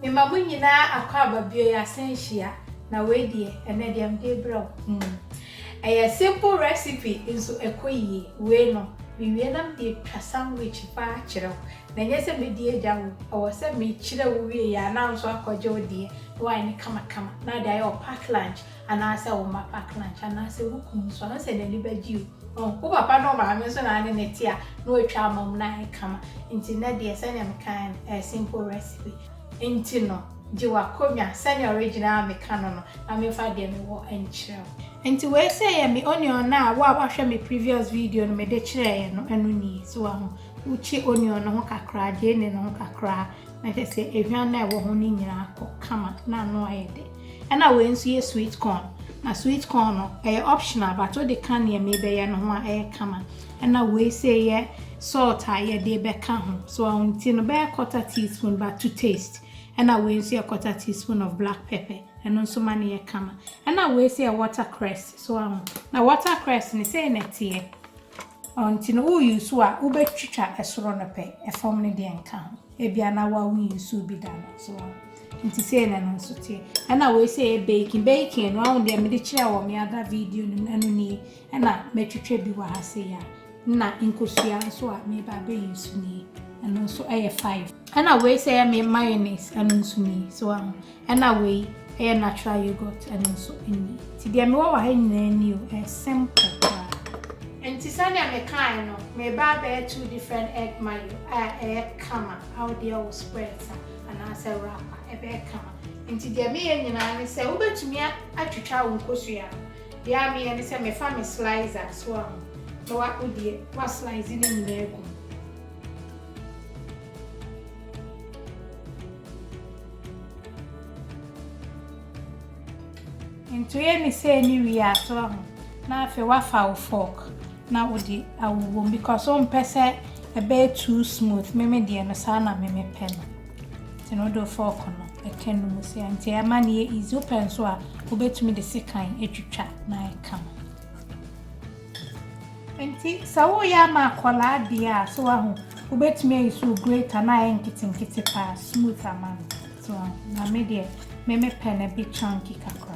Me mamu nyina akwa babio ya senhia na we die ene dem de bro. A simple recipe is ekoyi we no. Me we na me twa sandwich fa kire. Na nyese me die jawo. O se me kire wo we ya na nso akwaje odie. Why ni kama na dey o pack lunch and I say o ma pack lunch and I say wukum so na say na ni baji o papa no ma me so na ne netia no atwa amam na kama nti na dey say na me kan simple recipe nti no jiwa komya say original me kan no na me fa dey me wo enchire nti we say me onion na wa hwe me previous video no me de kire no anu ni so ho uchi onion no kakra de ne no kakra na say ehwan na wo ho ni nyina kama na no ayede na we nso ye sweet corn na sweet corn no optional but what they can ye me be ye no ho kama na we say ye salt ye de be ka ho so unti no be quarter teaspoon but to taste na we nso ye quarter teaspoon of black pepper and also man ye kama na we say watercress so na watercress ni say na tie unti no we use a ubetwitwa esoro no pe efom ne de nka ho ebia na wa we use bi da no so nti say na no so tie na we say baking no on dem de kire wo me other video no anu ni na metwetwe bi wa ha say ya na inkosua so a me ba be use ni anu so 5 na we say me mayonnaise anu so ni so na we natural yogurt anu so ni ti dem wo wa ha nyina ni o simple and Tisania me kind no me ba be 2 different egg mayo kama how they will spread and answer wrapper ebe kama nti dia me nyina ne se obetumi atwitwa wo nkosua dia me ne se me fa me slicer so no wa odie wa slice ni nyina egu nti ye me se ni wi ato na afi wa fa fork na odi awuwo because on pese ebe too smooth me de no sa na me pen no do fork no e ken no se anti amani e easy open so a obetumi de sekan etwitwa na eka anti sawo ya ma kola dia so ahu obetumi e so great na nkiti pa smooth aman so na me de me pen a bit chunky kakra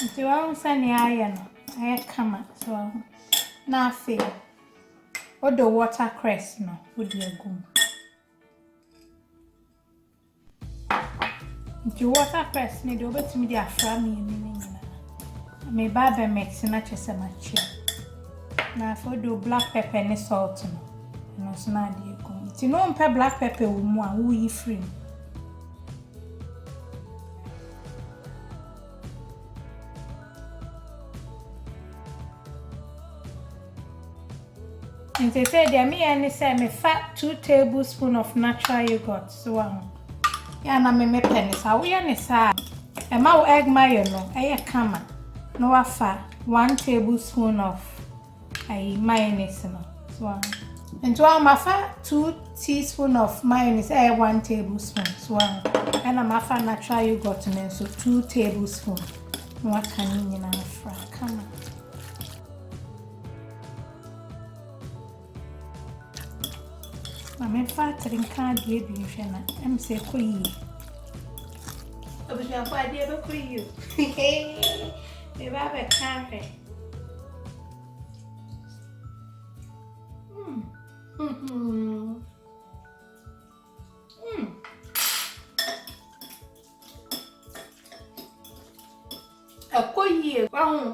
nti wa unsani aya no kama so na afi odo watercress no odi agum nti watercress ni do betimi di afra mi nyina me ba be mix na chese machi na afi odo black pepper ne salt no so na di agum nti no mpe black pepper wo mu a wo yi free and they say there me and say me fat 2 tablespoons of natural yogurt so ya na me pen sa we ya ne sa e ma wo egg mayo no kama no wa fa 1 tablespoon of mayonnaise no so and to ma fa 2 teaspoons of mayonnaise 1 tablespoon so and ma fa natural yogurt no so 2 tablespoons no wa kan nyina fra kama I'm fattening can't give you, Shanna. I'm say, Queen. I was not quite able to you. The rabbit can't. A queen,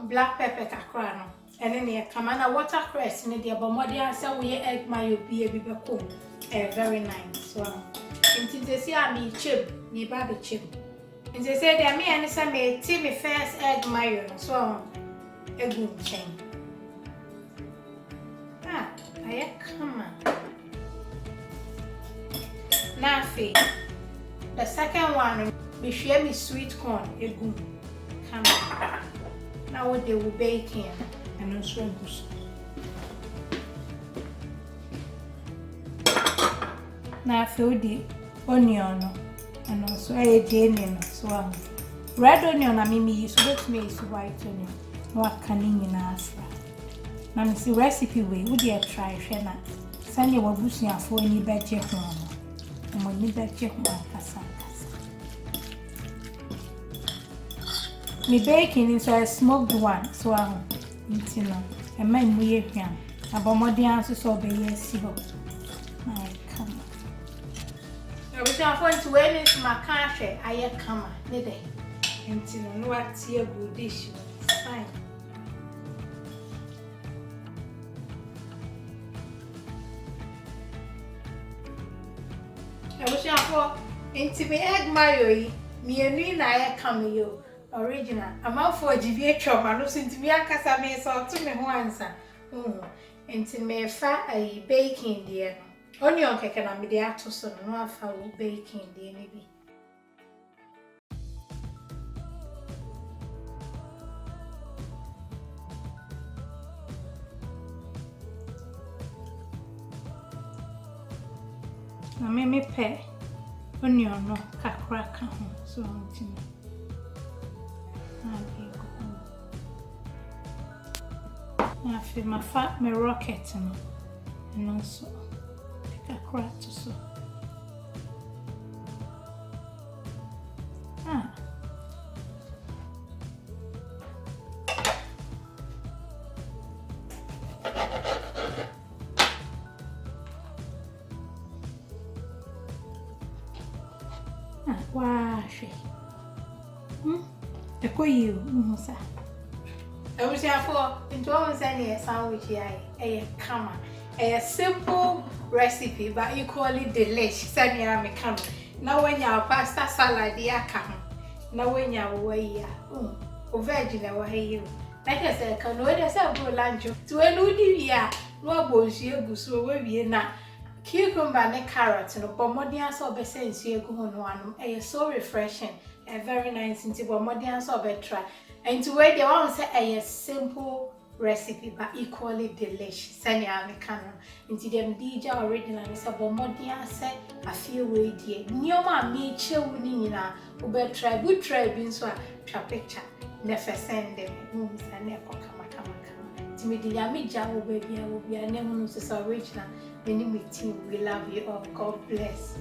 black pepper cacrano. And then you come on a watercress in the Abomodia, so we egg mayo be a bit cool. Very nice. So, and they say I me chip, me baby chip. And they say that me and some me me first egg mayo, so a good chain. I come on. Now, the second one, we share me sweet corn, a good. Come on. Now, what they will bake here. And also now I fill the onion and also a jelly so red onion I mean use with me is white onion. What can in afra? Na me see recipe way would you try shena. Send you bushing for any bedje home. And when you bedje home kasa. Me baking is a smoked one, so I'm eating on. And my weird yam. About more dances or be yes, my come. I wish I want to wear it my country. I come, need it. Until no what's your good dish. Fine. I wish I for into me egg mayo. Me and me I come you. Original. I'm out for GVA trauma. No seem to be a casame so to me once. Until me fa a baking dear. Only on cake and I'm the actors on no for baking dear maybe. I made me pay onion no crack so I'm I feel my fat, my rocket, and also pick a crack to so. Wow, she. I call you, sir. I wish I for into almost any sandwich a come a simple recipe but equally delicious. Send ya me come. Now when your pasta salad ya come. Now when your way veggie wa you. Like I said, can we just have lunch to a new ya no bones you go so we na cucumber and carrot no but modern so be sense you go on one so refreshing and very nice into but modern so be try. And to where they want to say a simple recipe but equally delicious. Send ya me canon into them DJ original and say but modern say a few way dear. Nyoma me chill nina ube try good try being so a picture. Never send them rooms and never come. To me the yami jaw baby I will be a name who is original. Many meeting we love you all. God bless.